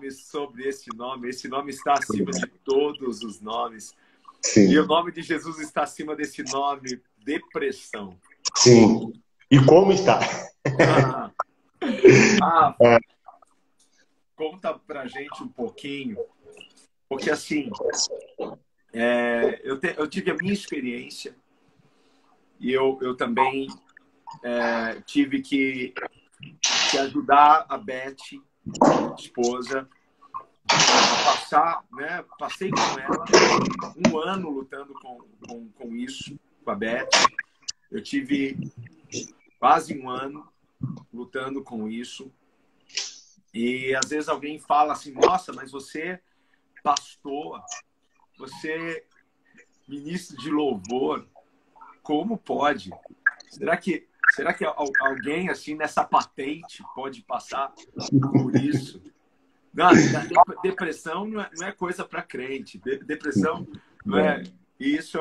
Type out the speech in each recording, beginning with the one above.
nome sobre esse nome. Esse nome está acima de todos os nomes. Sim. E o nome de Jesus está acima desse nome, depressão. Sim. E como está? Conta pra gente um pouquinho, porque assim, eu tive a minha experiência e eu também tive que ajudar a Beth, esposa, a passar, né? Passei com ela 1 ano lutando com isso, com a Beth. Eu tive quase 1 ano lutando com isso. E às vezes alguém fala assim, nossa, mas você pastor, você ministro de louvor, como pode? Será que alguém assim nessa patente pode passar por isso? Não, depressão não é coisa para crente. Depressão não é. Isso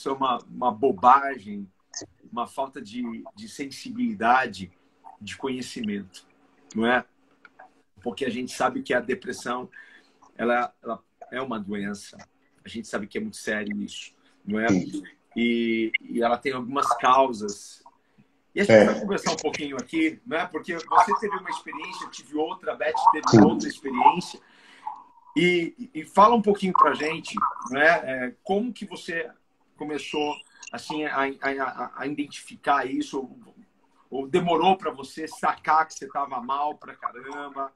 é uma bobagem, uma falta de sensibilidade, de conhecimento, não é? Porque a gente sabe que a depressão ela é uma doença. A gente sabe que é muito sério isso, não é? E ela tem algumas causas. E a gente vai conversar um pouquinho aqui, né? Porque você teve uma experiência, eu tive outra, a Beth teve outra experiência. E fala um pouquinho pra gente, né? Como que você começou assim, a identificar isso? Ou demorou para você sacar que você estava mal pra caramba?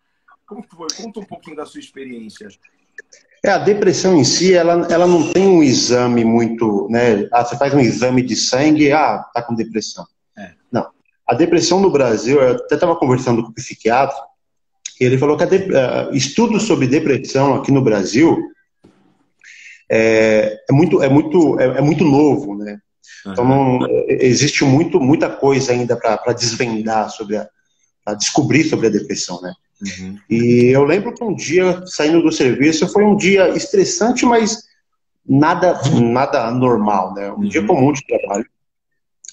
Como que foi? Conta um pouquinho da sua experiência. A depressão em si, ela não tem um exame muito, né? Você faz um exame de sangue, tá com depressão. Não. A depressão no Brasil, eu até estava conversando com o psiquiatra, e ele falou que estudos sobre depressão aqui no Brasil é muito novo, né? Então, existe muita coisa ainda para desvendar para descobrir sobre a depressão, né? E eu lembro que um dia, saindo do serviço, foi um dia estressante, mas nada anormal, né? Um dia comum de trabalho.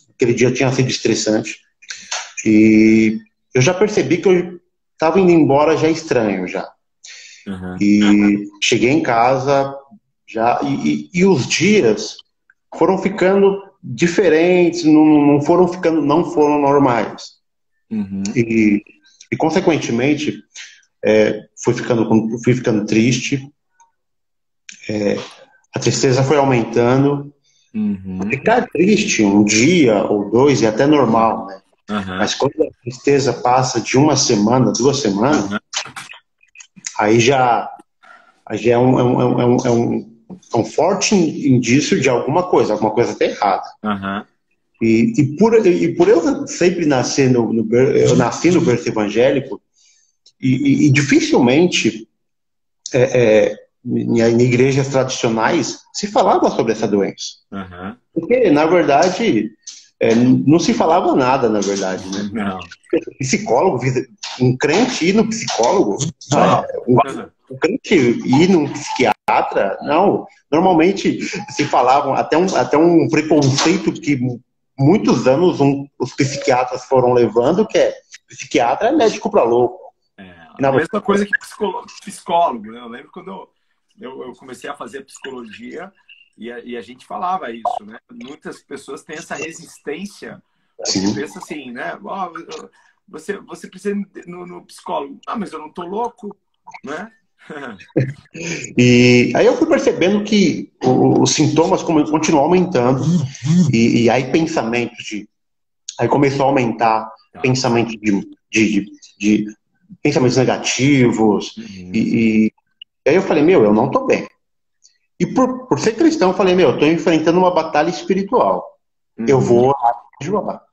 Aquele dia tinha sido estressante. E eu já percebi que eu estava indo embora já estranho, já. E cheguei em casa, e os dias foram ficando diferentes, não foram normais. E consequentemente, fui ficando triste, a tristeza foi aumentando. Ficar triste um dia ou 2 é até normal, né? Mas quando a tristeza passa de 1 semana, 2 semanas, aí já é um forte indício de alguma coisa está errada. E por eu sempre nascer eu nasci no berço evangélico, e dificilmente em igrejas tradicionais se falava sobre essa doença. Porque, na verdade, não se falava nada, na verdade, né? Não. Psicólogo, um crente ir no psicólogo, um crente ir num psiquiatra, não. Normalmente se falavam até um preconceito que muitos anos os psiquiatras foram levando, que psiquiatra é médico para louco. A mesma coisa que psicólogo, né? Eu lembro quando eu comecei a fazer psicologia e a gente falava isso, né? Muitas pessoas têm essa resistência. Você pensa assim, né? Você precisa ir no psicólogo. Mas eu não tô louco, né? E aí eu fui percebendo que os sintomas continuam aumentando, e aí aí começou a aumentar pensamento de pensamentos negativos, e aí eu falei, eu não tô bem. E por ser cristão, eu falei, eu tô enfrentando uma batalha espiritual. Eu vou jejuar.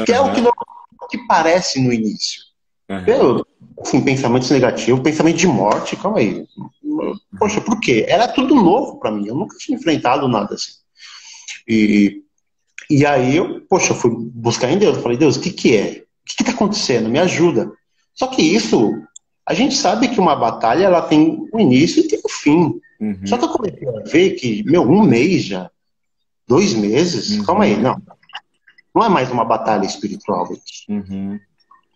Que é o que parece no início. Assim, pensamentos negativos, pensamento de morte, calma aí. Poxa, por quê? Era tudo novo para mim, eu nunca tinha enfrentado nada assim. E aí eu fui buscar em Deus, eu falei, Deus, o que é? O que tá acontecendo? Me ajuda. Só que isso, a gente sabe que uma batalha, ela tem um início e tem um fim. Só que eu comecei a ver que, 1 mês já, 2 meses, calma aí, não é mais uma batalha espiritual isso.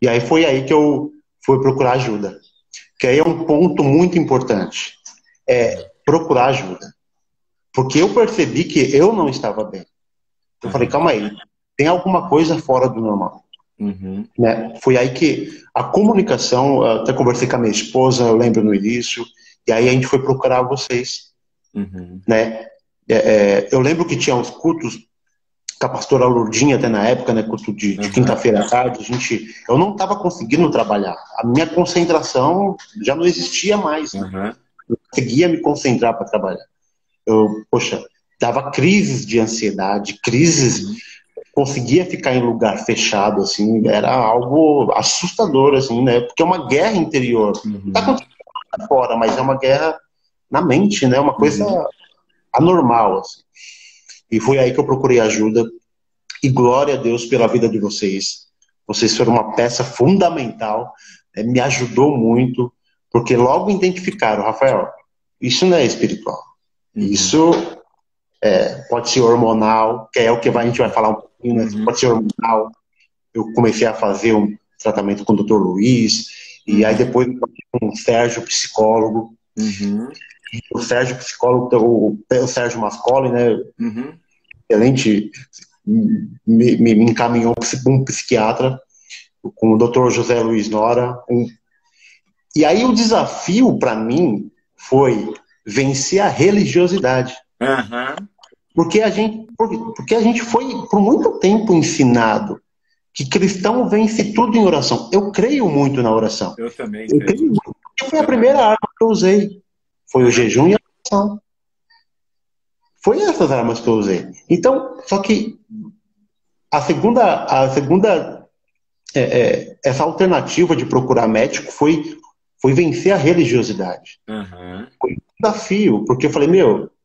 E aí foi aí que eu foi procurar ajuda. Que aí é um ponto muito importante. É procurar ajuda. Porque eu percebi que eu não estava bem. Eu falei, calma aí, tem alguma coisa fora do normal. Né? Foi aí que a comunicação, até conversei com a minha esposa, eu lembro no início, e aí a gente foi procurar vocês. Né? Eu lembro que tinha uns cultos com a pastora Lourdinha até na época, né, culto de quinta-feira à tarde, eu não estava conseguindo trabalhar. A minha concentração já não existia mais. Né? Eu conseguia me concentrar para trabalhar. Poxa, dava crises de ansiedade, conseguia ficar em lugar fechado, assim, era algo assustador, assim, né? Porque é uma guerra interior. Tá acontecendo lá fora, mas é uma guerra na mente, né? Uma coisa anormal, assim. E foi aí que eu procurei ajuda. E glória a Deus pela vida de vocês. Vocês foram uma peça fundamental, né? Me ajudou muito, porque logo identificaram, Rafael, isso não é espiritual. Isso pode ser hormonal, que é o que a gente vai falar um pouquinho, né? Pode ser hormonal. Eu comecei a fazer um tratamento com o Dr. Luiz, e aí depois com o Sérgio, psicólogo. O Sérgio, psicólogo, o Sérgio Mascoli, né? Excelente, me encaminhou para um psiquiatra, com o Dr. José Luiz Nora. E aí o desafio para mim foi vencer a religiosidade. Porque a gente foi por muito tempo ensinado que cristão vence tudo em oração. Eu creio muito na oração. Eu também creio. Foi a primeira arma que eu usei. Foi o jejum e a oração. Foi essas armas que eu usei. Então, só que essa alternativa de procurar médico foi vencer a religiosidade. Foi um desafio, porque eu falei,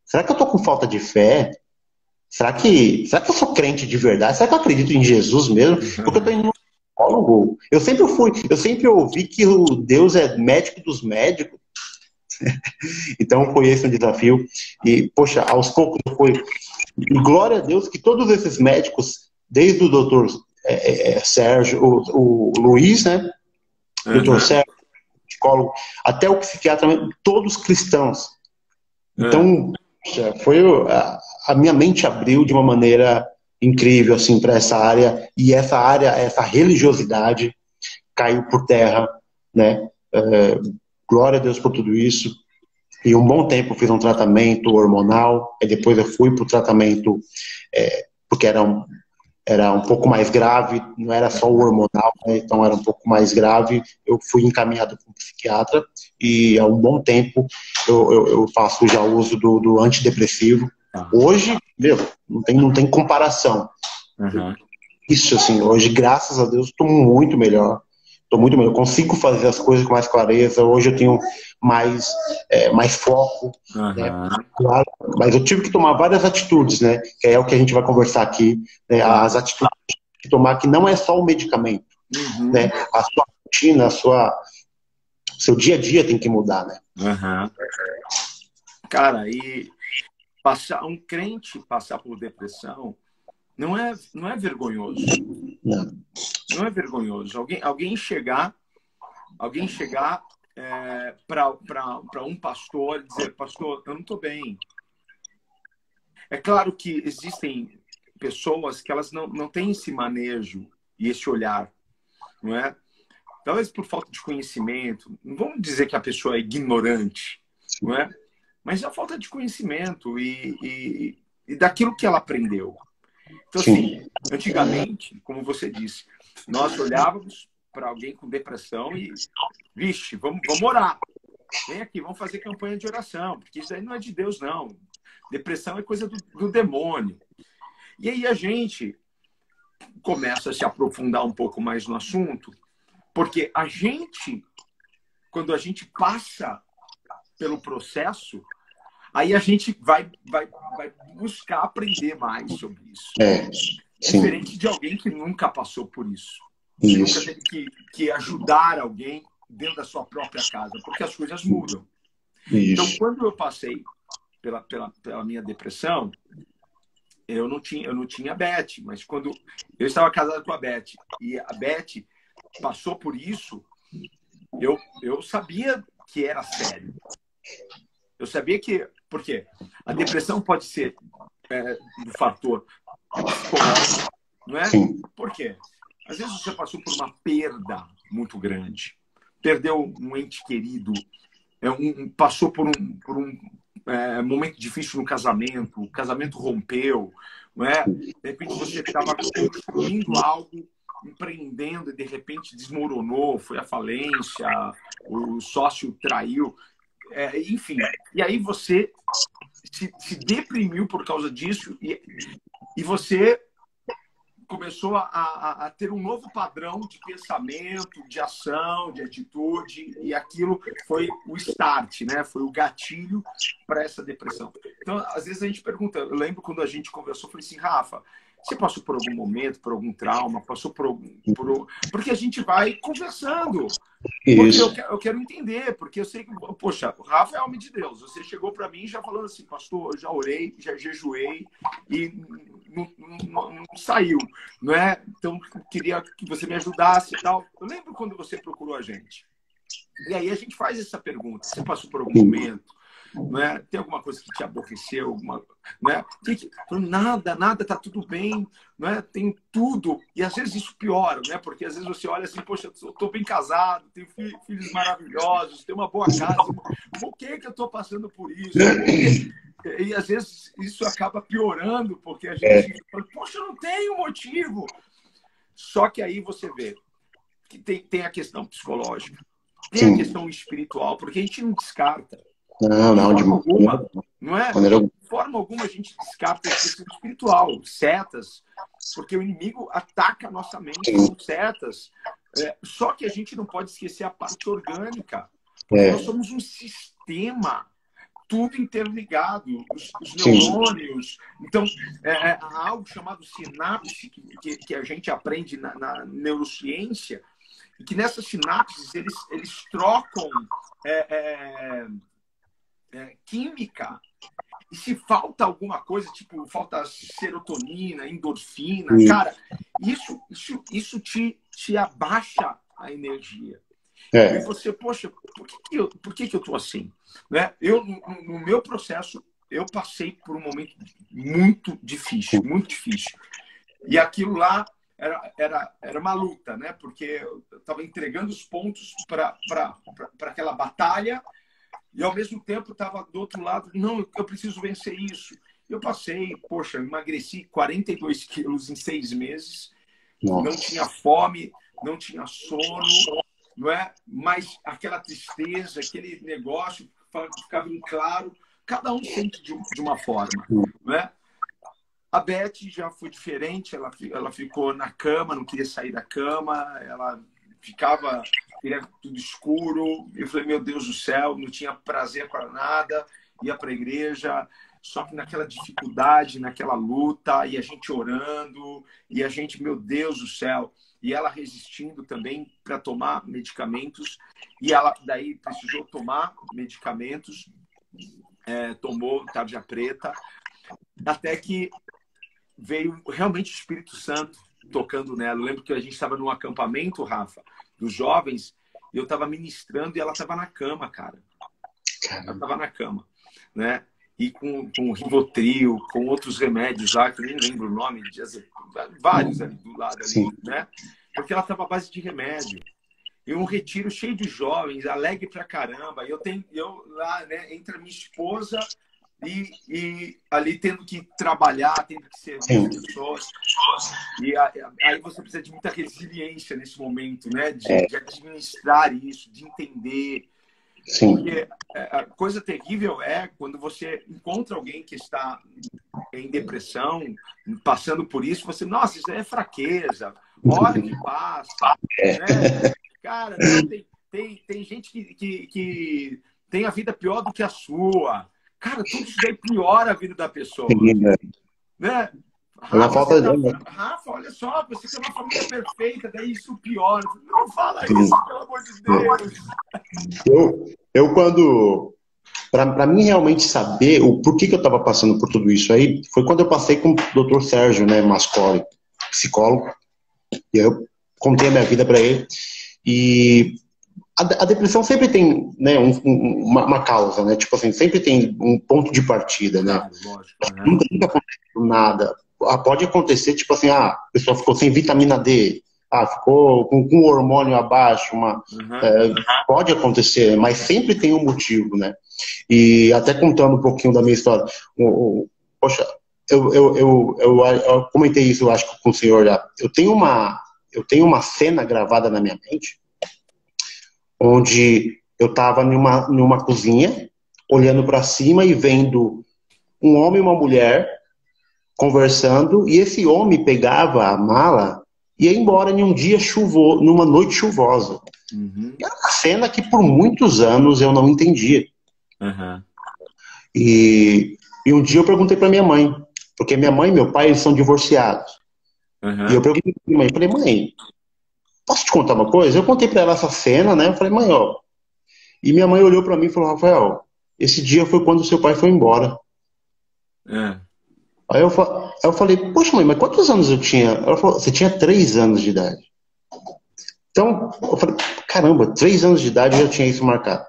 será que eu tô com falta de fé? Será que eu sou crente de verdade? Será que eu acredito em Jesus mesmo? Porque eu tô indo no psicólogo. Eu sempre ouvi que o Deus é médico dos médicos. Então foi esse um desafio. E, poxa, aos poucos foi. E glória a Deus que todos esses médicos, desde o doutor Sérgio, o Luiz, né? Doutor Sérgio, psicólogo, até o psiquiatra, todos cristãos. Então, foi a minha mente abriu de uma maneira incrível assim para essa área, e essa religiosidade caiu por terra, né? Glória a Deus por tudo isso. E um bom tempo fiz um tratamento hormonal, e depois eu fui para o tratamento porque era um pouco mais grave, não era só o hormonal, né? Então era um pouco mais grave. Eu fui encaminhado para um psiquiatra e há um bom tempo eu faço já uso do antidepressivo. Hoje, não tem comparação. Isso, assim, hoje, graças a Deus, estou muito melhor. Consigo fazer as coisas com mais clareza. Hoje eu tenho mais foco. Né? Claro, mas eu tive que tomar várias atitudes, né? Que é o que a gente vai conversar aqui. Né? As atitudes que tomar, que não é só o medicamento. Né? A sua rotina, seu dia a dia tem que mudar, né? Cara, e um crente passar por depressão não é vergonhoso. Não é vergonhoso. Alguém chegar para um pastor e dizer, pastor, eu não estou bem. É claro que existem pessoas que elas não têm esse manejo e esse olhar, não é? Talvez por falta de conhecimento. Não vamos dizer que a pessoa é ignorante, não é? Mas é a falta de conhecimento e daquilo que ela aprendeu. Então, assim, antigamente, como você disse, nós olhávamos para alguém com depressão e, vixe, vamos orar. Vem aqui, vamos fazer campanha de oração, porque isso aí não é de Deus, não. Depressão é coisa do demônio. E aí a gente começa a se aprofundar um pouco mais no assunto, porque quando a gente passa pelo processo, aí a gente vai buscar aprender mais sobre isso. Diferente de alguém que nunca passou por isso. Que nunca teve que ajudar alguém dentro da sua própria casa, porque as coisas mudam. Então, quando eu passei pela minha depressão, eu não tinha a Beth, mas quando eu estava casado com a Beth e a Beth passou por isso, eu sabia que era sério. Eu sabia que... Por quê? A depressão pode ser do fator psicológico, não é? Sim. Por quê? Às vezes você passou por uma perda muito grande. Perdeu um ente querido. Passou por um momento difícil no casamento. O casamento rompeu, não é? De repente você estava construindo algo, empreendendo e de repente desmoronou, foi à falência, o sócio traiu, enfim. E aí você se deprimiu por causa disso e você começou a ter um novo padrão de pensamento, de ação, de atitude, e aquilo foi o start, né? Foi o gatilho para essa depressão. Então, às vezes a gente pergunta, eu lembro quando a gente conversou, eu falei assim, Rafa, você passou por algum momento, por algum trauma, passou porque a gente vai conversando. Porque eu quero entender, porque eu sei que, poxa, o Rafa é homem de Deus. Você chegou para mim já falando assim, pastor, eu já orei, já jejuei e não saiu, não é? Então, eu queria que você me ajudasse e tal. Eu lembro quando você procurou a gente. E aí a gente faz essa pergunta, você passou por algum momento? Não é? Tem alguma coisa que te aborreceu? Não é? Nada, tá tudo bem, não é? Tem tudo. E às vezes isso piora, né? Porque às vezes você olha assim, poxa, eu tô bem casado, tenho filhos maravilhosos, tenho uma boa casa. Por que eu tô passando por isso? E às vezes isso acaba piorando, porque a gente fala, poxa, eu não tenho motivo. Só que aí você vê que tem a questão psicológica, tem a questão espiritual, porque a gente não descarta. Não, de forma alguma, não é? De forma alguma a gente descarta a questão espiritual, setas, porque o inimigo ataca a nossa mente com setas. Só que a gente não pode esquecer a parte orgânica, porque nós somos um sistema, tudo interligado, os neurônios. Então, há algo chamado sinapse, que a gente aprende na neurociência, e que nessas sinapses eles trocam química. E se falta alguma coisa, tipo, falta serotonina, endorfina, cara, isso te abaixa a energia. E você, poxa, por que eu tô assim? Né? No meu processo, eu passei por um momento muito difícil, muito difícil. E aquilo lá era uma luta, né? Porque eu estava entregando os pontos para aquela batalha. E, ao mesmo tempo, estava do outro lado, não, eu preciso vencer isso. Eu passei, poxa, emagreci 42 quilos em 6 meses. Nossa. Não tinha fome, não tinha sono, não é? Mas aquela tristeza, aquele negócio ficava em claro. Cada um sente de uma forma, não é? A Beth já foi diferente, ela ficou na cama, não queria sair da cama, ela queria tudo escuro. Eu falei, meu Deus do céu, não tinha prazer para nada, ia para a igreja, só que naquela dificuldade, naquela luta, e a gente orando, e a gente, meu Deus do céu, e ela resistindo também para tomar medicamentos, e ela daí precisou tomar medicamentos, tomou tarja preta, até que veio realmente o Espírito Santo tocando nela. Eu lembro que a gente estava num acampamento, Rafa, dos jovens, e eu estava ministrando e ela estava na cama, cara. Ela estava na cama, né? E com Rivotril, com outros remédios lá, que eu nem lembro o nome, vários ali do lado, ali, né? Porque ela estava à base de remédio. E um retiro cheio de jovens, alegre pra caramba. Eu lá, né, entre a minha esposa e ali tendo que trabalhar, tendo que servir as pessoas. E aí você precisa de muita resiliência nesse momento, né? De administrar isso, de entender. Sim. Porque a coisa terrível é quando você encontra alguém que está em depressão, passando por isso, você, nossa, isso é fraqueza, hora que passa. Né? Cara, não, tem gente que tem a vida pior do que a sua. Cara, tudo isso aí piora a vida da pessoa. Né? Rafa, olha só, você tem uma família perfeita, daí isso piora. Não fala isso, pelo amor de Deus. Eu quando... Para mim realmente saber o porquê que eu estava passando por tudo isso aí, foi quando eu passei com o Dr. Sérgio, né, Mascoli, psicólogo. E eu contei a minha vida para ele. E a depressão sempre tem, né, uma causa, né? Tipo assim, sempre tem um ponto de partida, né? Claro, lógico. Nunca acontece nada. Pode acontecer, tipo assim, a pessoa ficou sem vitamina D, ficou com o hormônio abaixo, pode acontecer, mas sempre tem um motivo, né? E até contando um pouquinho da minha história, poxa, eu comentei isso, eu acho, com o senhor já. Eu tenho uma cena gravada na minha mente, onde eu estava numa cozinha, olhando para cima e vendo um homem e uma mulher conversando, e esse homem pegava a mala e ia embora em um dia numa noite chuvosa. Uhum. E era uma cena que por muitos anos eu não entendia. Uhum. E um dia eu perguntei para minha mãe, porque minha mãe e meu pai, eles são divorciados. Uhum. E eu perguntei para minha mãe, falei, mãe, posso te contar uma coisa? Eu contei para ela essa cena, né? Eu falei, mãe, ó. E minha mãe olhou para mim e falou, Rafael, esse dia foi quando seu pai foi embora. Aí eu falei, poxa, mãe, mas quantos anos eu tinha? Ela falou, você tinha 3 anos de idade. Então, eu falei, caramba, 3 anos de idade eu já tinha isso marcado.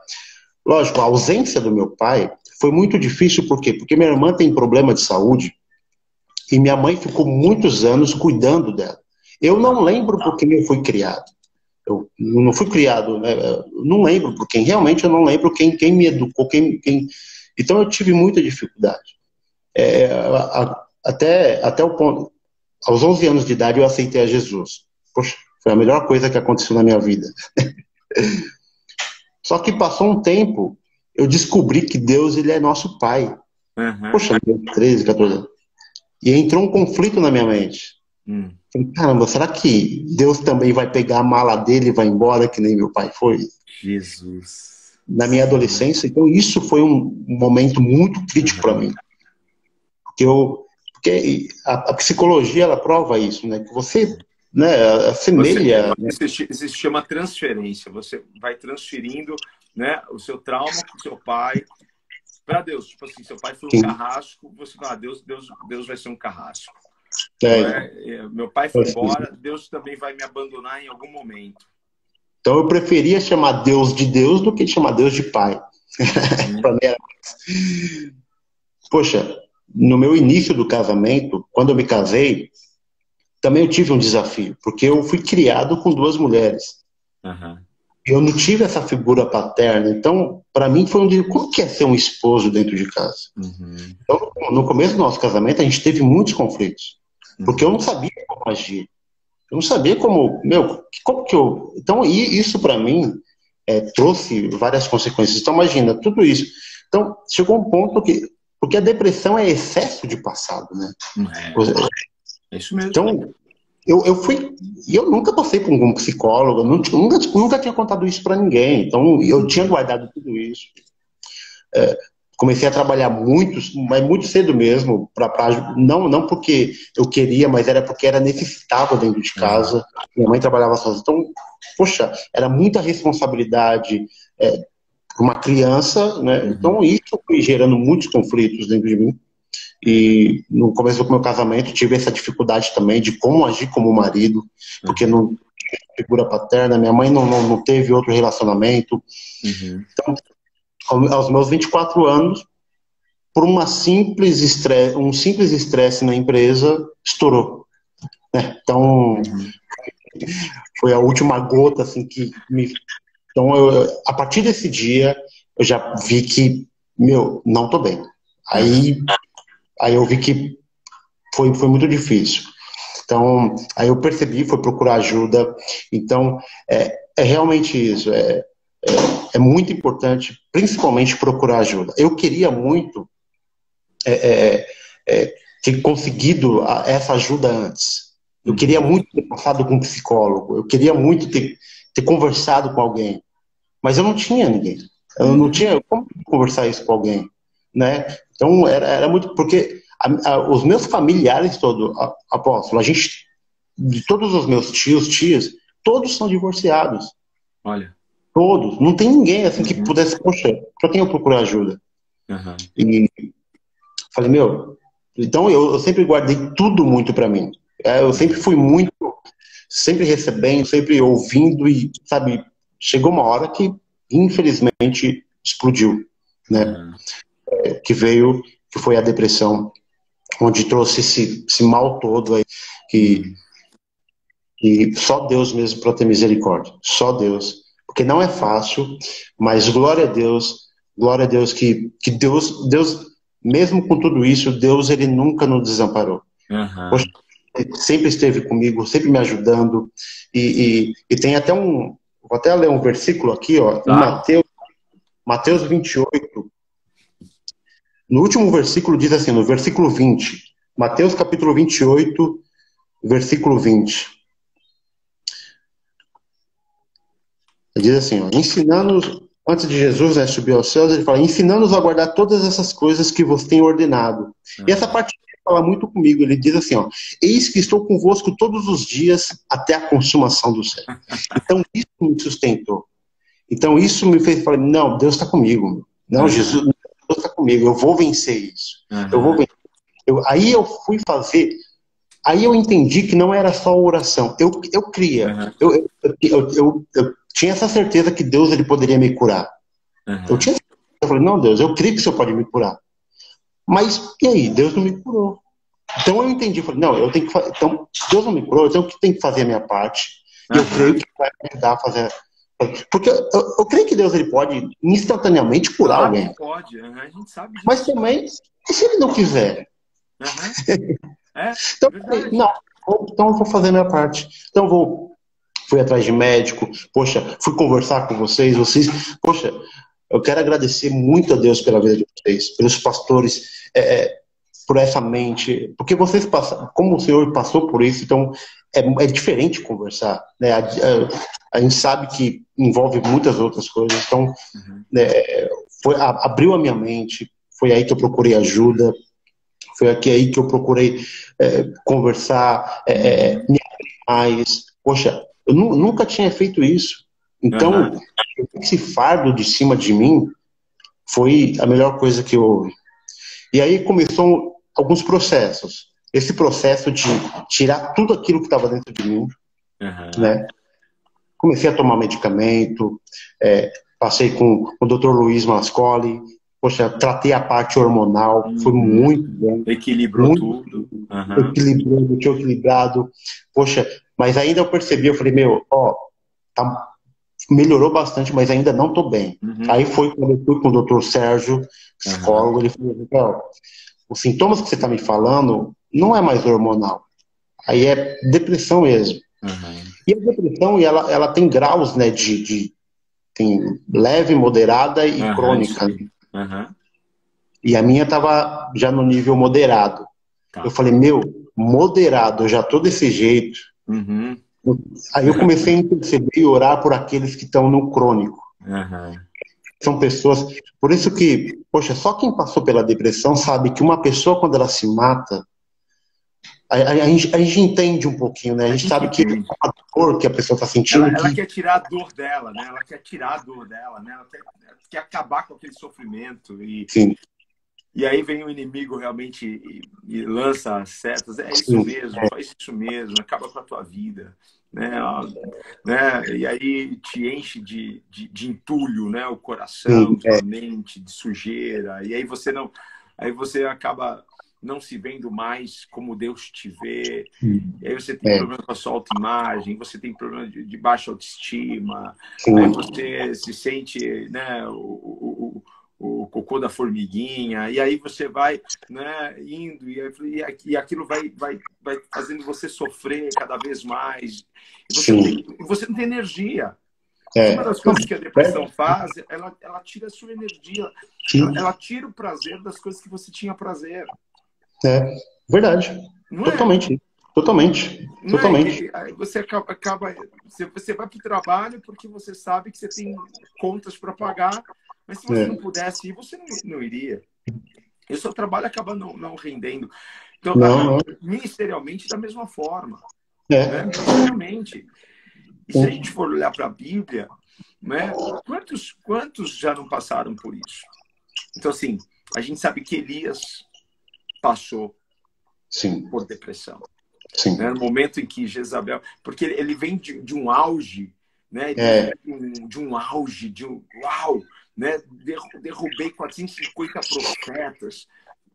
Lógico, a ausência do meu pai foi muito difícil, por quê? Porque minha irmã tem problema de saúde e minha mãe ficou muitos anos cuidando dela. Eu não lembro por quem eu fui criado. Eu não fui criado, né? Não lembro por quem. Realmente eu não lembro quem me educou, Então eu tive muita dificuldade. Até o ponto, aos 11 anos de idade eu aceitei a Jesus. Poxa, foi a melhor coisa que aconteceu na minha vida. Só que passou um tempo, eu descobri que Deus, ele é nosso pai. Uhum. Poxa, 13, 14 anos. E entrou um conflito na minha mente. Falei, caramba, será que Deus também vai pegar a mala dele e vai embora, que nem meu pai foi? Jesus. Na minha adolescência. Então isso foi um momento muito crítico para mim. Porque a psicologia, ela prova isso, né? Que você, né, assemelha... Isso se chama transferência. Você vai transferindo, né, o seu trauma com o seu pai para Deus. Tipo assim, seu pai foi um carrasco, você fala, Deus vai ser um carrasco. Meu pai foi embora, Deus também vai me abandonar em algum momento. Então eu preferia chamar Deus de Deus do que chamar Deus de pai. Pra mim era... Poxa, no meu início do casamento, quando eu me casei, também eu tive um desafio, porque eu fui criado com 2 mulheres. Uhum. Eu não tive essa figura paterna, então para mim foi como que é ser um esposo dentro de casa? Uhum. Então, no começo do nosso casamento a gente teve muitos conflitos, porque eu não sabia como agir. Eu não sabia como que eu... Então, isso para mim trouxe várias consequências. Então, imagina, tudo isso. Então, chegou um ponto porque a depressão é excesso de passado, né? É isso mesmo. Então, eu nunca passei por um psicólogo, nunca tinha contado isso para ninguém. Então, eu tinha guardado tudo isso. Comecei a trabalhar mas muito cedo mesmo, não porque eu queria, mas era porque era necessitável dentro de casa. Minha mãe trabalhava sozinha. Então, poxa, era muita responsabilidade para uma criança, né? Então, isso foi gerando muitos conflitos dentro de mim. E no começo do meu casamento tive essa dificuldade também de como agir como marido, porque não tinha figura paterna, minha mãe não teve outro relacionamento. Então, aos meus 24 anos, por um simples estresse na empresa, estourou. Então, foi a última gota assim, que me... Então, a partir desse dia, eu já vi que, não tô bem. Aí eu vi que foi muito difícil. Então, aí eu percebi, fui procurar ajuda. Então, é realmente isso. É muito importante, principalmente, procurar ajuda. Eu queria muito ter conseguido essa ajuda antes. Eu queria muito ter passado com um psicólogo. Eu queria muito ter conversado com alguém. Mas eu não tinha ninguém. Eu não tinha como conversar isso com alguém, né? Então, era muito... Porque os meus familiares todos, apóstolo, de todos os meus tias, todos são divorciados. Olha. Todos. Não tem ninguém assim que pudesse, poxa, pra quem eu procurar ajuda? E falei, então eu sempre guardei tudo muito pra mim. Eu sempre fui muito, sempre recebendo, sempre ouvindo e, sabe, chegou uma hora que, infelizmente, explodiu, né? Que foi a depressão, onde trouxe esse mal todo aí, que só Deus mesmo para ter misericórdia, só Deus, porque não é fácil, mas glória a Deus que Deus, mesmo com tudo isso, Deus, ele nunca nos desamparou. Poxa, ele sempre esteve comigo, sempre me ajudando, e tem até vou até ler um versículo aqui, ó, em Mateus 28, no último versículo diz assim, no versículo 20, Mateus capítulo 28, versículo 20. Ele diz assim, ó, ensinando, antes de Jesus, né, subir aos céus, ele fala, ensinando-os a guardar todas essas coisas que vos tenho ordenado. E essa parte fala muito comigo, ele diz assim, ó, eis que estou convosco todos os dias até a consumação do século. Então isso me sustentou. Então isso me fez falar, não, Deus está comigo. Não, Jesus, Deus está comigo, eu vou vencer isso. Eu vou vencer. Aí eu fui fazer, aí eu entendi que não era só oração. Eu cria. Eu tinha essa certeza que Deus, ele poderia me curar. Eu falei, não, Deus, eu creio que o Senhor pode me curar. Mas, e aí? Deus não me curou. Então eu entendi, falei, não, eu tenho que fazer. Então, se Deus não me curou, então eu tenho que fazer a minha parte. E eu creio que vai me ajudar a fazer. Porque eu creio que Deus, ele pode instantaneamente curar alguém. Pode, a gente sabe disso. Mas também, e se ele não quiser? Então, não, então eu vou fazer a minha parte. Então fui atrás de médico, poxa, fui conversar com vocês, poxa, eu quero agradecer muito a Deus pela vida de vocês, pelos pastores, por essa mente, porque vocês passaram, como o Senhor passou por isso, então é diferente conversar, né? A gente sabe que envolve muitas outras coisas, então abriu a minha mente, foi aí que eu procurei ajuda, foi aí que eu procurei conversar, me abrir mais. Poxa, eu nunca tinha feito isso. Então, esse fardo de cima de mim foi a melhor coisa que houve. E aí começou alguns processos. Esse processo de tirar tudo aquilo que estava dentro de mim, né? Comecei a tomar medicamento, passei com o Dr. Luiz Mascoli, poxa, tratei a parte hormonal, foi muito bom. Equilibrou tudo. Equilibrou, tinha equilibrado. Poxa, mas ainda eu percebi, eu falei, melhorou bastante, mas ainda não estou bem. Aí foi quando eu fui com o Dr. Sérgio, psicólogo, ele falou, os sintomas que você está me falando não é mais hormonal. Aí é depressão mesmo. E a depressão, ela tem graus, né, tem leve, moderada e crônica. E a minha estava já no nível moderado. Eu falei, moderado, eu já tô desse jeito. Aí eu comecei a interceder e orar por aqueles que estão no crônico. São pessoas... Por isso que, poxa, só quem passou pela depressão sabe que uma pessoa, quando ela se mata, a gente entende um pouquinho, né? A gente sabe que é uma dor que a pessoa está sentindo. Ela quer tirar a dor dela, né? Ela quer tirar a dor dela, né? Ela quer acabar com aquele sofrimento. Sim. E aí vem o inimigo realmente e lança as setas. É isso mesmo, faz isso mesmo, acaba com a tua vida. Né? E aí te enche de entulho, né? O coração, a mente, de sujeira. E aí você acaba não se vendo mais como Deus te vê. E aí você tem problema com a sua autoimagem, você tem problema de baixa autoestima. Aí você se sente, né, o cocô da formiguinha, e aí você vai, né, indo, e aquilo vai fazendo você sofrer cada vez mais. E você não tem energia. Uma das coisas que a depressão faz, ela tira a sua energia. Ela tira o prazer das coisas que você tinha prazer. Verdade. Não totalmente. Totalmente. Aí você você vai para o trabalho porque você sabe que você tem contas para pagar, mas se você não pudesse ir, você não iria. E o seu trabalho acaba não rendendo. Então, ministerialmente, da mesma forma. Né? Ministerialmente. E se a gente for olhar para a Bíblia, né, quantos já não passaram por isso? Então, assim, a gente sabe que Elias passou por depressão. Né? No momento em que Jezabel... Porque ele vem de um auge, né? De um auge, de um uau, né? Derrubei 450 profetas,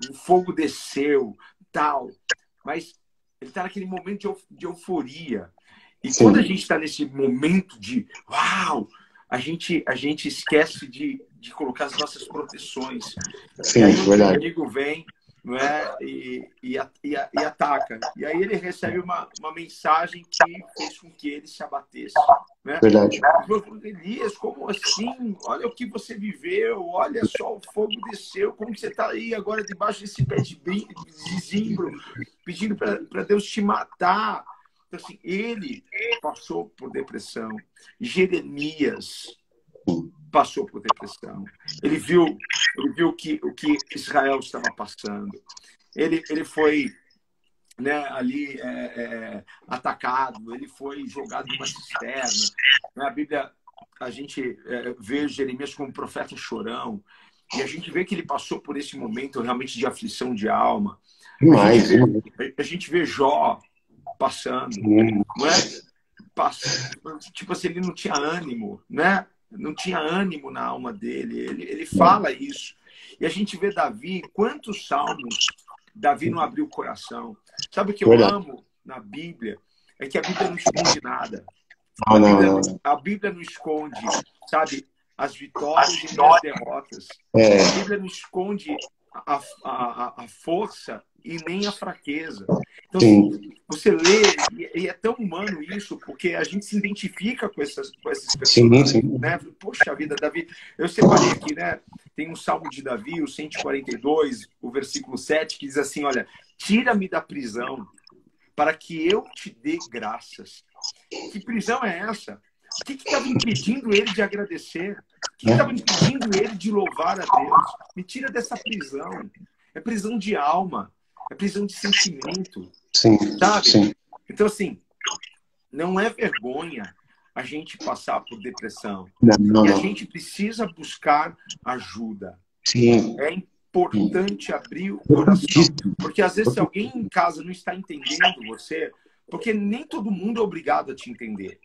o fogo desceu, tal. Mas ele está naquele momento de euforia. E quando a gente está nesse momento de uau, a gente esquece de colocar as nossas proteções. Sim, e aí o verdade. inimigo vem, não é? E ataca. E aí ele recebe uma mensagem que fez com que ele se abatesse. Né? Verdade. Elias, como assim? Olha o que você viveu, olha só, o fogo desceu, como você está aí agora debaixo desse pé de zimbro, pedindo para Deus te matar. Então, assim, ele passou por depressão. Jeremias passou por depressão. Ele viu o que Israel estava passando. Ele foi, né, ali atacado, ele foi jogado numa cisterna. Na Bíblia, a gente vê Jeremias como um profeta chorão, e a gente vê que ele passou por esse momento realmente de aflição de alma. A gente vê Jó passando, não é? Tipo assim, ele não tinha ânimo, né? Não tinha ânimo na alma dele. Ele fala isso. E a gente vê Davi, quantos salmos Davi não abriu o coração. Sabe o que eu amo na Bíblia? É que a Bíblia não esconde nada. A Bíblia não esconde, sabe, as vitórias e as derrotas. A Bíblia não esconde a força e nem a fraqueza. Então, você lê, e é tão humano isso, porque a gente se identifica com esses personagens. Né? Poxa vida, Davi. Eu separei aqui, né? Tem um salmo de Davi, o 142, o versículo 7, que diz assim: olha, tira-me da prisão para que eu te dê graças. Que prisão é essa? O que estava impedindo ele de agradecer? O que estava impedindo ele de louvar a Deus? Me tira dessa prisão. É prisão de alma. É prisão de sentimento. Sabe? Então, assim, não é vergonha a gente passar por depressão. E a gente precisa buscar ajuda. É importante abrir o coração. Porque, às vezes, se alguém em casa não está entendendo você, porque nem todo mundo é obrigado a te entender.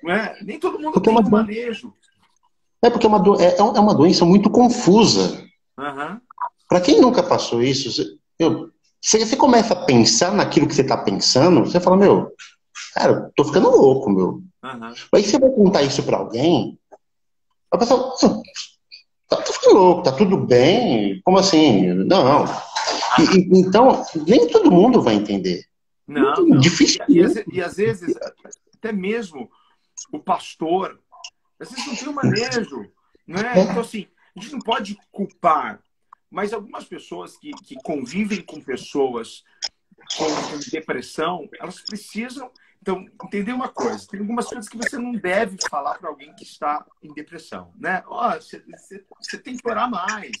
Não é? Nem todo mundo tem um manejo. Porque é uma doença muito confusa. Para quem nunca passou isso, você começa a pensar naquilo que você está pensando, você fala, meu, cara, tô ficando louco, meu. Aí você vai contar isso para alguém, a pessoa, tá ficando louco, tá tudo bem, como assim? Não. Então, nem todo mundo vai entender. Não. Difícil. E às vezes, até mesmo o pastor, às vezes não tem o manejo, né? Então, assim, a gente não pode culpar, mas algumas pessoas que convivem com pessoas com depressão, elas precisam, então, entender uma coisa. Tem algumas coisas que você não deve falar para alguém que está em depressão, né? Você tem que orar mais.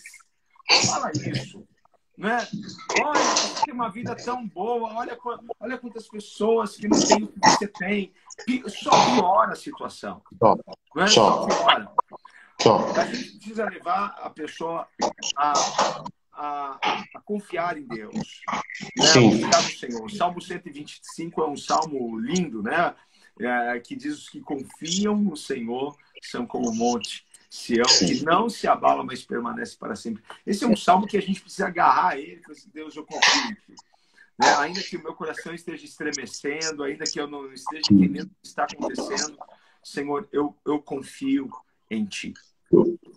Fala isso. Né? Olha, você tem uma vida tão boa, olha quantas pessoas que não têm o que você tem. Só piora a situação. Não é? Só piora. A gente precisa levar a pessoa a confiar em Deus. Né? A confiar no Senhor. O Salmo 125 é um salmo lindo, né? Que diz: os que confiam no Senhor são como o monte Sião, que não se abala, mas permanece para sempre. Esse é um salmo que a gente precisa agarrar a ele e falar assim: Deus, eu confio em ti. Né? Ainda que o meu coração esteja estremecendo, ainda que eu não esteja entendendo o que está acontecendo, Senhor, eu confio em ti.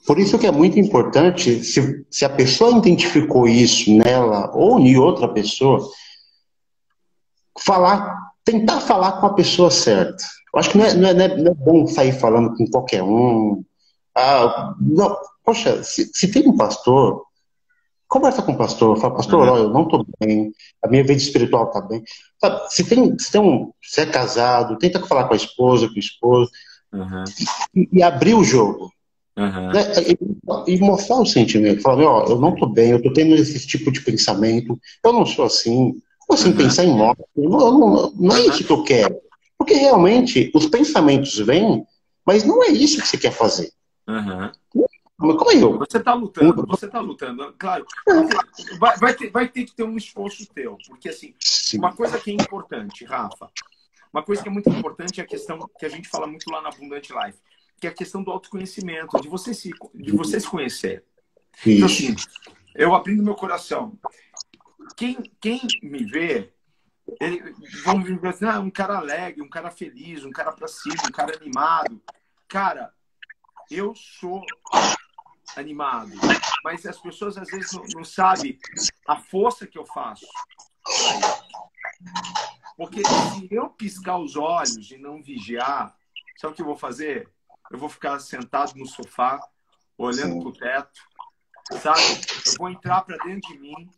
Por isso que é muito importante, se a pessoa identificou isso nela ou em outra pessoa, tentar falar com a pessoa certa. Eu acho que não é bom sair falando com qualquer um. Não, poxa, se tem um pastor, conversa com o pastor, fala, pastor, eu não estou bem, a minha vida espiritual está bem. Se é casado, tenta falar com a esposa, com o esposo, e abrir o jogo. Né? E mostrar o sentimento, falar, eu não estou bem, eu estou tendo esse tipo de pensamento, eu não sou assim, pensar em morte, não é isso que eu quero. Porque realmente os pensamentos vêm, mas não é isso que você quer fazer. Mas como é eu? Você está lutando. Claro, vai ter que ter um esforço teu. Porque, assim, uma coisa que é importante, Rafa, uma coisa que é muito importante é a questão que a gente fala muito lá na Abundant Life, que é a questão do autoconhecimento, de você se conhecer. Então, assim, eu abrindo meu coração. Quem me vê, vão me ver assim, um cara alegre, um cara feliz, um cara pra cima, um cara animado. Cara, eu sou animado, mas as pessoas às vezes não sabem a força que eu faço. Porque se eu piscar os olhos e não vigiar, sabe o que eu vou fazer? Eu vou ficar sentado no sofá, olhando para o teto, sabe? Eu vou entrar para dentro de mim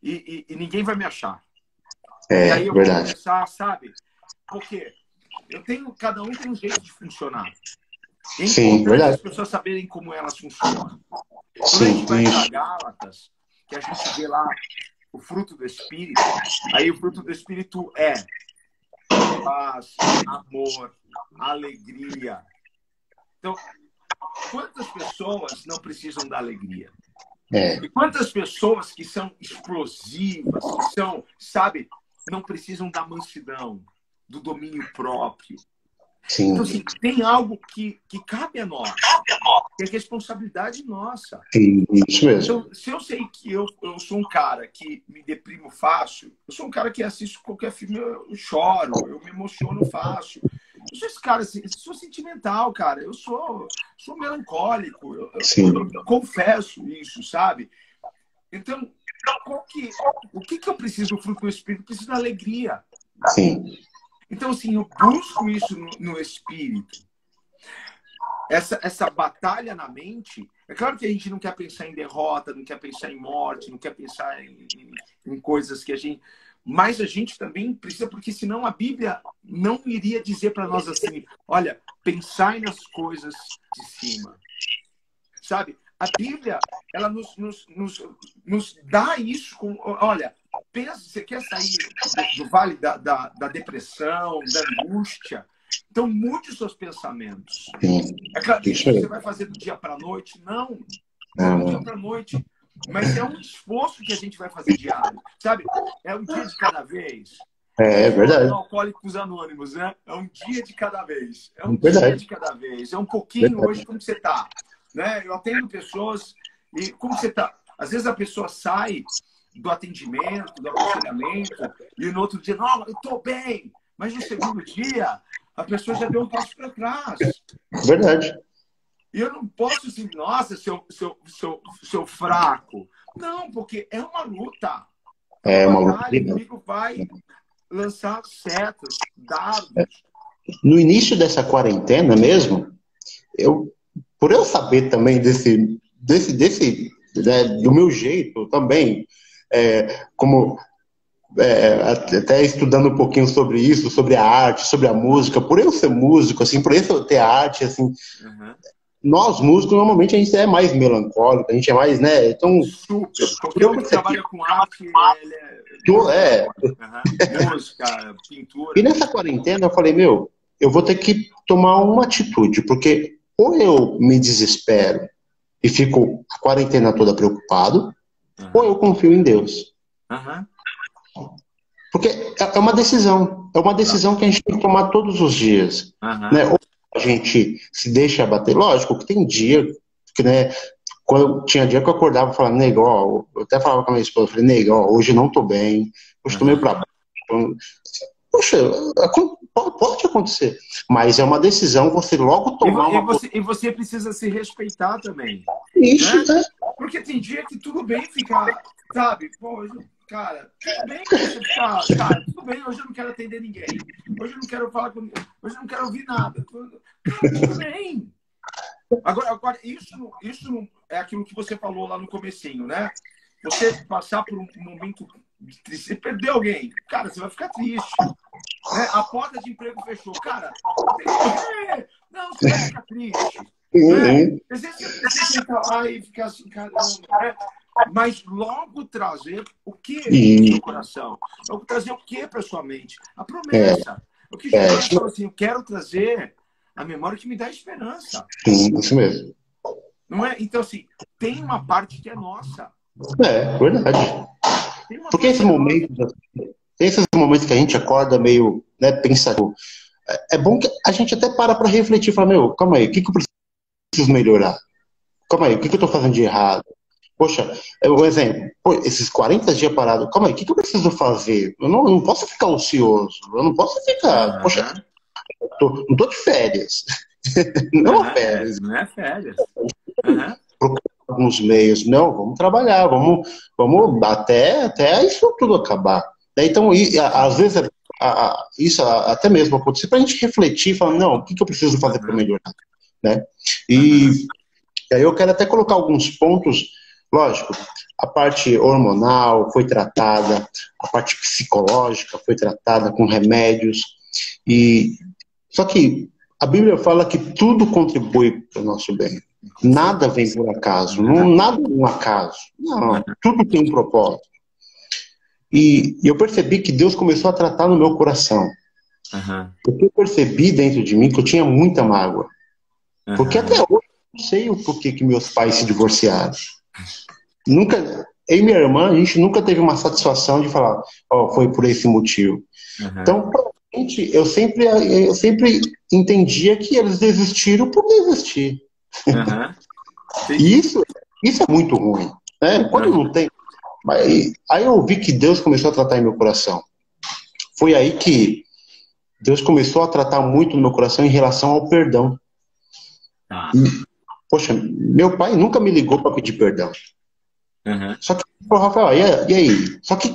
e ninguém vai me achar. E aí eu vou começar, sabe? Porque cada um tem um jeito de funcionar. É importante as pessoas saberem como elas funcionam. Quando a gente vai para Gálatas, que a gente vê lá o fruto do Espírito, aí o fruto do Espírito é paz, amor, alegria. Então, quantas pessoas não precisam da alegria? E quantas pessoas que são explosivas, que são, sabe, não precisam da mansidão, do domínio próprio? Sim. Então, assim, tem algo que cabe a nós, que é responsabilidade nossa. Sim, isso mesmo. Então, se eu sei que eu sou um cara que me deprimo fácil, eu sou um cara que assisto qualquer filme, eu choro, eu me emociono fácil. Eu sou esse cara, assim, eu sou sentimental, cara. Eu sou melancólico. Eu confesso isso, sabe? Então, o que eu preciso do fruto do Espírito? Eu preciso da alegria. Sim. Então, assim, eu busco isso no Espírito. Essa batalha na mente, é claro que a gente não quer pensar em derrota, não quer pensar em morte, não quer pensar em coisas que a gente... Mas a gente também precisa, porque senão a Bíblia não iria dizer para nós assim, olha, pensai nas coisas de cima. Sabe? A Bíblia, ela nos dá isso com... Olha, pensa, você quer sair do vale da depressão, da angústia? Então, mude os seus pensamentos. É claro que você vai fazer do dia para a noite? Não. Não do dia para a noite. Mas é um esforço que a gente vai fazer diário. Sabe? É um dia de cada vez. É verdade. Alcoólicos Anônimos, né? É um dia de cada vez. É um dia de cada vez. É um pouquinho hoje como você está. Né? Eu atendo pessoas e como você está? Às vezes a pessoa sai do atendimento, do aconselhamento, e no outro dia, não, eu estou bem. Mas no segundo dia, a pessoa já deu um passo para trás. Verdade. E eu não posso dizer, nossa, seu fraco. Não, porque é uma luta. É uma luta. O inimigo vai lançar setas, dardos. No início dessa quarentena mesmo, por eu saber também né, do meu jeito também, até estudando um pouquinho sobre isso, sobre a arte, sobre a música, por eu ser músico, assim, por eu ter arte, assim, nós músicos normalmente a gente é mais melancólico, a gente é mais, né? Então, qualquer um que trabalha com arte, música, pintura. E nessa quarentena eu falei, eu vou ter que tomar uma atitude, porque ou eu me desespero e fico a quarentena toda preocupado, ou eu confio em Deus. Porque é uma decisão. É uma decisão que a gente tem que tomar todos os dias. Né? Ou a gente se deixa bater. Lógico que tem dia que, né, quando tinha dia que eu acordava e falava, nego, ó, eu até falava com a minha esposa, eu falei, nego, ó, hoje não tô bem, hoje tô meio pra baixo. Poxa, pode acontecer. Mas é uma decisão você logo tomar e você precisa se respeitar também. Isso, né? Porque tem dia que tudo bem ficar, sabe? Pô, cara, tudo bem você ficar, cara, tudo bem, hoje eu não quero atender ninguém. Hoje eu não quero falar com ninguém. Hoje eu não quero ouvir nada. Cara, tudo bem. Agora isso é aquilo que você falou lá no comecinho, né? Você passar por um momento de tristeza, você perder alguém, cara, você vai ficar triste. Né? A porta de emprego fechou. Cara, não, você vai ficar triste. Né? Às vezes você senta lá e fica assim, caramba, né? Mas logo trazer o que no seu coração? Logo trazer o que para sua mente? A promessa. O que Jesus falou assim, eu quero trazer a memória que me dá esperança. Isso mesmo. Não é? Então, assim, tem uma parte que é nossa. É, verdade. Porque tem esses momentos que a gente acorda meio né, pensativo, é bom que a gente até para refletir e fala, meu, calma aí, o que eu preciso melhorar? Calma aí, o que eu estou fazendo de errado? Poxa, um exemplo, esses 40 dias parados, calma aí, o que eu preciso fazer? Eu não posso ficar ocioso, eu não posso ficar, poxa, não tô de férias. Não é férias. Não é férias. Procurar alguns meios, não, vamos trabalhar, vamos até isso tudo acabar. Então, às vezes, isso até mesmo acontecer para a gente refletir, falar, não, o que eu preciso fazer para melhorar? Né? E aí eu quero até colocar alguns pontos, lógico, a parte hormonal foi tratada, a parte psicológica foi tratada com remédios, só que a Bíblia fala que tudo contribui para o nosso bem. Nada vem por acaso, nada é um acaso. Não, tudo tem um propósito. E eu percebi que Deus começou a tratar no meu coração. Porque eu percebi dentro de mim que eu tinha muita mágoa. Porque até hoje eu não sei o porquê que meus pais se divorciaram. Nunca, eu e minha irmã, a gente nunca teve uma satisfação de falar, foi por esse motivo. Então, pra gente, eu sempre entendia que eles desistiram por desistir. E isso é muito ruim. Né? Quando não tem. Aí eu vi que Deus começou a tratar em meu coração. Foi aí que Deus começou a tratar muito no meu coração em relação ao perdão. Poxa, meu pai nunca me ligou para pedir perdão. Só que, Rafael, e aí? Só que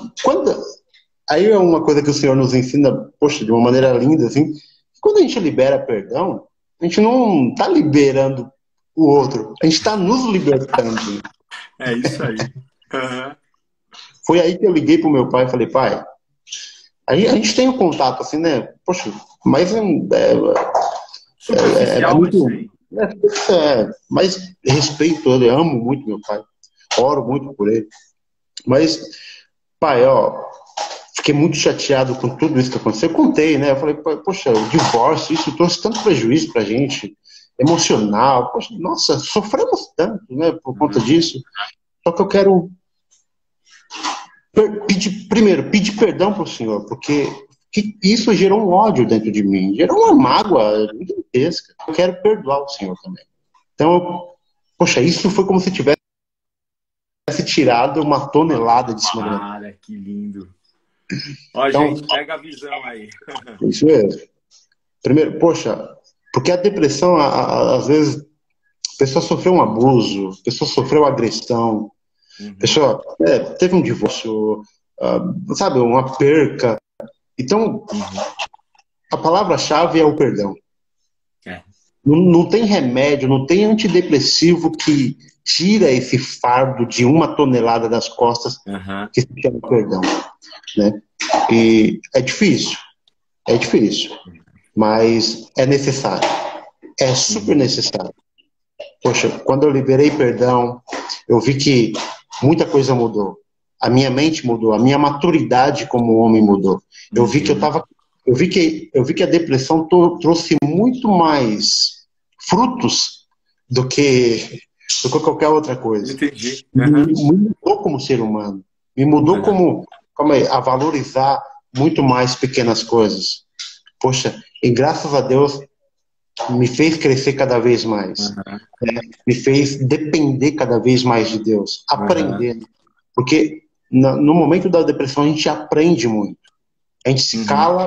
aí é uma coisa que o Senhor nos ensina, poxa, de uma maneira linda, assim. Quando a gente libera perdão, a gente não está liberando o outro, a gente está nos libertando. É isso aí. Foi aí que eu liguei pro meu pai e falei, pai, a gente tem um contato assim, né? Poxa, mas superficial, muito, mas respeito ele, amo muito meu pai, oro muito por ele. Mas, pai, fiquei muito chateado com tudo isso que aconteceu. Eu contei, né? Eu falei, poxa, o divórcio, isso trouxe tanto prejuízo pra gente, emocional. Poxa, nossa, sofremos tanto, né, por conta disso. Só que eu quero pedir perdão pro Senhor, porque isso gerou um ódio dentro de mim, gerou uma mágoa gigantesca. Eu quero perdoar o Senhor também. Então, poxa, isso foi como se tivesse tirado uma tonelada de cima dele. Cara, que lindo. Ó, então, gente, pega a visão aí. Isso mesmo. Primeiro, poxa, porque a depressão, às vezes, a pessoa sofreu um abuso, a pessoa sofreu agressão, a pessoa teve um divórcio, sabe, uma perca. Então, a palavra-chave é o perdão. Não tem remédio, não tem antidepressivo que tira esse fardo de 1 tonelada das costas que se chama perdão. Né? E é difícil, mas é necessário, é super necessário. Poxa, quando eu liberei perdão, eu vi que muita coisa mudou. A minha mente mudou, a minha maturidade como homem mudou. Eu vi que eu vi que a depressão trouxe muito mais frutos do que qualquer outra coisa. Entendi. Me mudou como ser humano. Me mudou como a valorizar muito mais pequenas coisas. Poxa, e graças a Deus me fez crescer cada vez mais. Me fez depender cada vez mais de Deus. Aprender. Porque no momento da depressão a gente aprende muito. A gente se cala,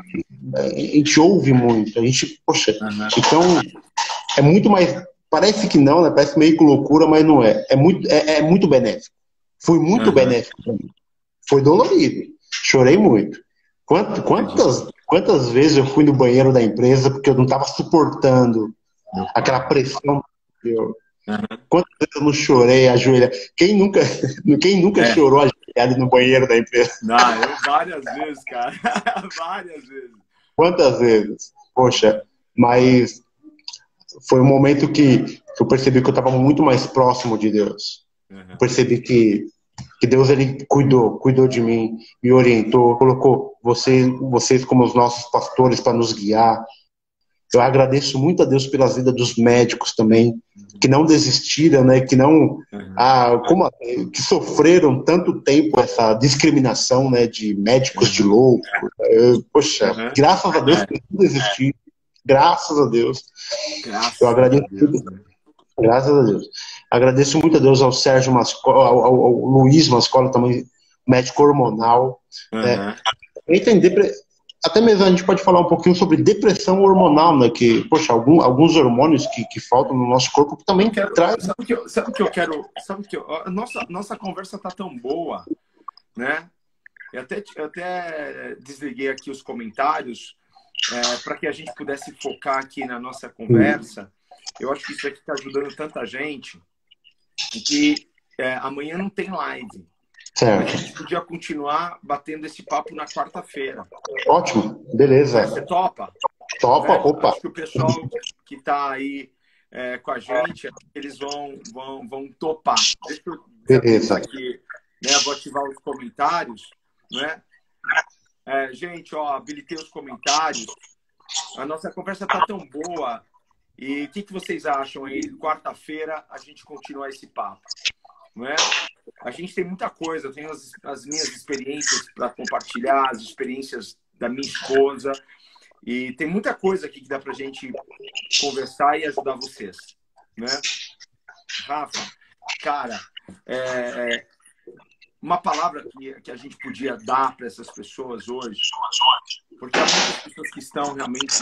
a gente ouve muito. A gente, poxa, então é muito mais... Parece que não, né? Parece meio que loucura, mas não é. É muito benéfico. Foi muito benéfico para mim. Foi dolorido. Chorei muito. Quantas vezes eu fui no banheiro da empresa porque eu não estava suportando aquela pressão. Quantas vezes eu não chorei ajoelhado? Quem nunca chorou ajoelhado no banheiro da empresa? Não, eu várias vezes, cara. Várias vezes. Quantas vezes? Poxa, mas foi um momento que eu percebi que eu estava muito mais próximo de Deus. Eu percebi que Deus ele cuidou de mim, me orientou, colocou vocês como os nossos pastores para nos guiar. Eu agradeço muito a Deus pelas vidas dos médicos também, que não desistiram, né? Que não, que sofreram tanto tempo essa discriminação, né? De médicos de louco. Poxa, graças a Deus que não desistiram. Graças a Deus. Eu agradeço muito. Graças a Deus. Agradeço muito a Deus ao Sérgio Mascola, ao Luiz Mascola também, médico hormonal. Né? Até mesmo a gente pode falar um pouquinho sobre depressão hormonal, né? Que, poxa, alguns hormônios que faltam no nosso corpo que também traz. Sabe o que eu quero? A nossa conversa tá tão boa, né? Eu até desliguei aqui os comentários para que a gente pudesse focar aqui na nossa conversa. Eu acho que isso aqui está ajudando tanta gente que amanhã não tem live. Certo. A gente podia continuar batendo esse papo na quarta-feira. Ótimo, beleza. Você topa? Topa, opa. Acho que o pessoal que está aí com a gente, eles vão topar. Deixa eu beleza. Aqui, né? Vou ativar os comentários, né? Gente, habilitei os comentários. A nossa conversa está tão boa. E o que vocês acham aí? Quarta-feira a gente continuar esse papo, não é? A gente tem muita coisa. Eu tenho as minhas experiências para compartilhar, as experiências da minha esposa. E tem muita coisa aqui que dá para a gente conversar e ajudar vocês, né? Rafa, cara, uma palavra que a gente podia dar para essas pessoas hoje, porque há muitas pessoas que estão realmente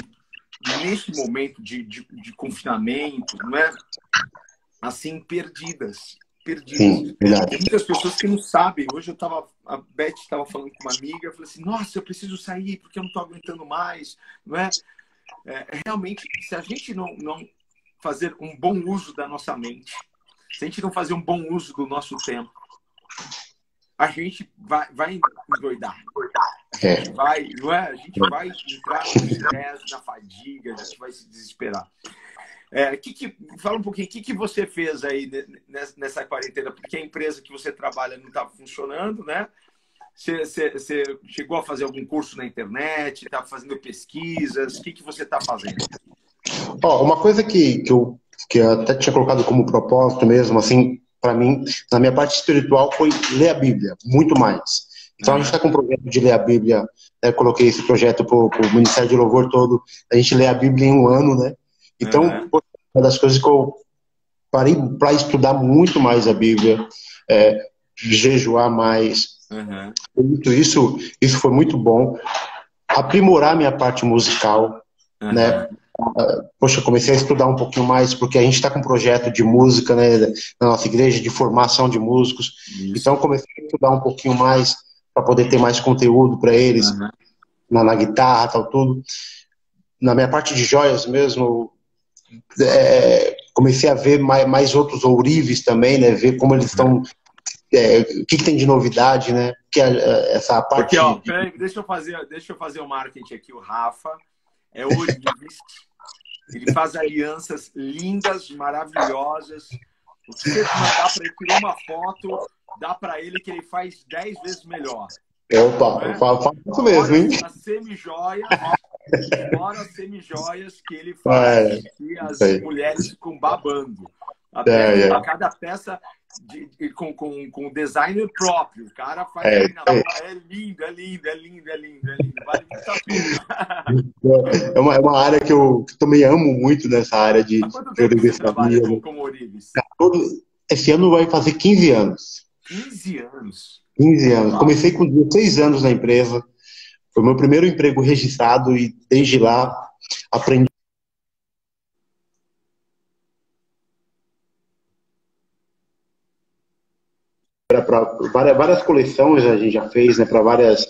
neste momento de confinamento, não é? Assim, perdidas. Sim, verdade. Tem muitas pessoas que não sabem. Hoje a Beth estava falando com uma amiga, eu falei assim, nossa, eu preciso sair porque eu não estou aguentando mais, não é? Realmente, se a gente não fazer um bom uso da nossa mente, se a gente não fazer um bom uso do nosso tempo, a gente vai endoidar. A gente vai entrar no estresse, na fadiga, a gente vai se desesperar. Fala um pouquinho, o que você fez aí nessa quarentena? Porque a empresa que você trabalha não estava funcionando, né? Você chegou a fazer algum curso na internet, está fazendo pesquisas? O que você está fazendo? Uma coisa que eu até tinha colocado como propósito mesmo, assim, para mim, na minha parte espiritual, foi ler a Bíblia, muito mais. Então, a gente está com um projeto de ler a Bíblia, coloquei esse projeto para o Ministério de Louvor todo, a gente lê a Bíblia em um ano, né? Então, uma das coisas que eu parei para estudar muito mais a Bíblia, jejuar mais, isso foi muito bom. Aprimorar minha parte musical, né? Poxa, comecei a estudar um pouquinho mais, porque a gente está com um projeto de música, né, na nossa igreja, de formação de músicos. Isso. Então, comecei a estudar um pouquinho mais para poder ter mais conteúdo para eles, na guitarra, tal, tudo. Na minha parte de joias mesmo, comecei a ver mais outros ourives também, né, ver como eles estão, o que tem de novidade, né, que essa parte... Porque, peraí, deixa eu fazer o marketing aqui, o Rafa é ourives, ele faz alianças lindas, maravilhosas. Você mandar para ele tirar uma foto, dá para ele que ele faz 10 vezes melhor. Opa, eu falo isso mesmo, hein? As semijoias que ele faz e as mulheres ficam babando. Cada peça com designer próprio. O cara faz é lindo. Vale muito a pena. É uma área que eu também amo muito, nessa área de... Há quanto tempo você trabalha com ourives? Esse ano vai fazer 15 anos. 15 anos? 15 anos. Comecei com 16 anos na empresa. Foi meu primeiro emprego registrado e desde lá aprendi. Para várias coleções a gente já fez, né? Para várias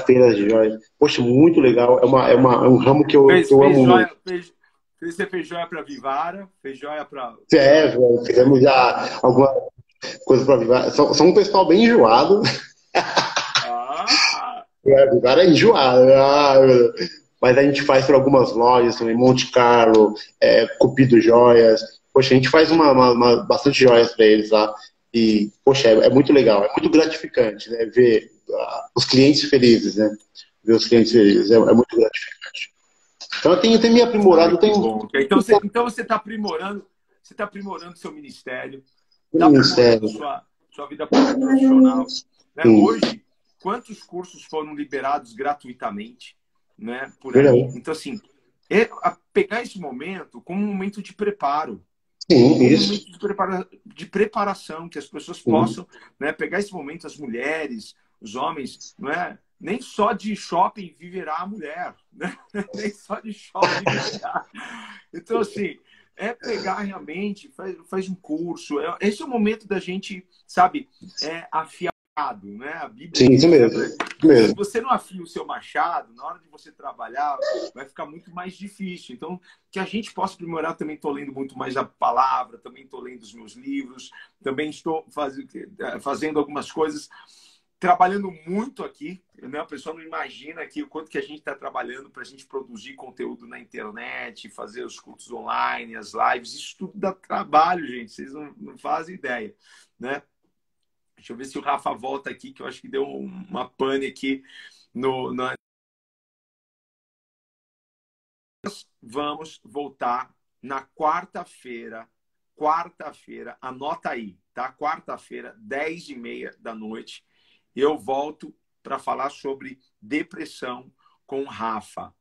feiras de joias. Poxa, muito legal. É um ramo que eu amo muito. Você fez joia para Vivara? Fez joia para... Fizemos já alguma coisa para Vivara. São um pessoal bem enjoado. Vivara é enjoado. Mas a gente faz para algumas lojas também, Monte Carlo, Cupido Joias. Poxa, a gente faz bastante joias para eles lá. E, poxa, é muito legal, é muito gratificante, né? Ver os clientes felizes, né? Ver os clientes felizes, é muito gratificante. Então eu tenho me aprimorado, Bom. Então você está aprimorando, o seu ministério, está ministério. aprimorando sua vida profissional. Né? Hoje, quantos cursos foram liberados gratuitamente, né? Por aí. Então, assim, pegar esse momento como um momento de preparo. Sim, como isso. um momento de preparação, que as pessoas possam, né, pegar esse momento, as mulheres, os homens, não é? Nem só de shopping viverá a mulher, né? Nem só de shopping viverá. Então, assim, pegar realmente, faz um curso. Esse é o momento da gente, sabe, afiado, né? A Bíblia Sim, diz, isso mesmo. se você não afia o seu machado, na hora de você trabalhar, vai ficar muito mais difícil. Então, que a gente possa aprimorar, também estou lendo muito mais a palavra, também estou lendo os meus livros, também estou fazendo algumas coisas, trabalhando muito aqui, né? A pessoa não imagina aqui o quanto que a gente está trabalhando para a gente produzir conteúdo na internet, fazer os cultos online, as lives, isso tudo dá trabalho, gente, vocês não fazem ideia, né? Deixa eu ver se o Rafa volta aqui, que eu acho que deu uma pane aqui Nós vamos voltar na quarta-feira. Quarta-feira, anota aí, tá? Quarta-feira, 10h30 da noite, eu volto para falar sobre depressão com o Rafa,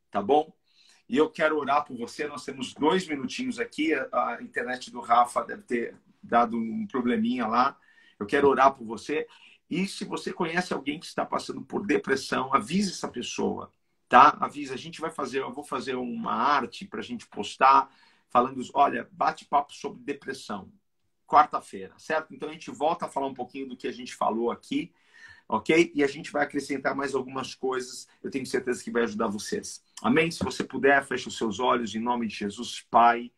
tá bom? E eu quero orar por você. Nós temos 2 minutinhos aqui. A internet do Rafa deve ter dado um probleminha lá. Eu quero orar por você. E se você conhece alguém que está passando por depressão, avise essa pessoa, tá? Avisa. Eu vou fazer uma arte para a gente postar, falando, olha, bate-papo sobre depressão. Quarta-feira, certo? Então a gente volta a falar um pouquinho do que a gente falou aqui, ok? E a gente vai acrescentar mais algumas coisas. Eu tenho certeza que vai ajudar vocês. Amém? Se você puder, feche os seus olhos em nome de Jesus, Pai.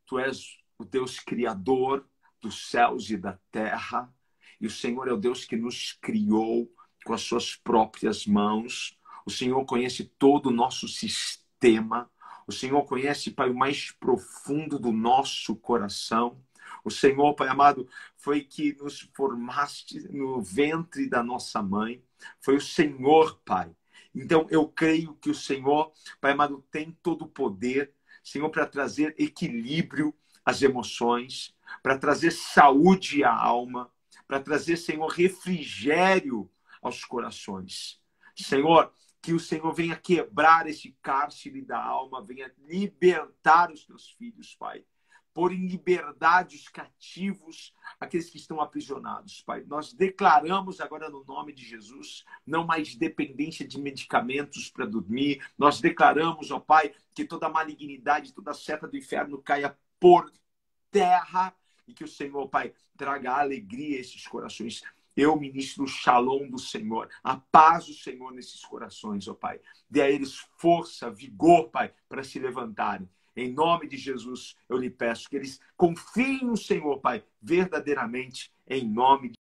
Tu és o Deus criador dos céus e da terra. E o Senhor é o Deus que nos criou com as suas próprias mãos. O Senhor conhece todo o nosso sistema. O Senhor conhece, Pai, o mais profundo do nosso coração. O Senhor, Pai amado, foi que nos formaste no ventre da nossa mãe. Foi o Senhor, Pai. Então, eu creio que o Senhor, Pai amado, tem todo o poder, Senhor, para trazer equilíbrio às emoções, para trazer saúde à alma, para trazer, Senhor, refrigério aos corações. Senhor, que o Senhor venha quebrar esse cárcere da alma, venha libertar os teus filhos, Pai. Pôr em liberdade os cativos, aqueles que estão aprisionados, Pai. Nós declaramos agora no nome de Jesus, não mais dependência de medicamentos para dormir. Nós declaramos, ó Pai, que toda malignidade, toda seta do inferno caia por terra e que o Senhor, Pai, traga alegria a esses corações. Eu ministro o shalom do Senhor, a paz do Senhor nesses corações, ó Pai. Dê a eles força, vigor, Pai, para se levantarem. Em nome de Jesus, eu lhe peço que eles confiem no Senhor, Pai, verdadeiramente, em nome de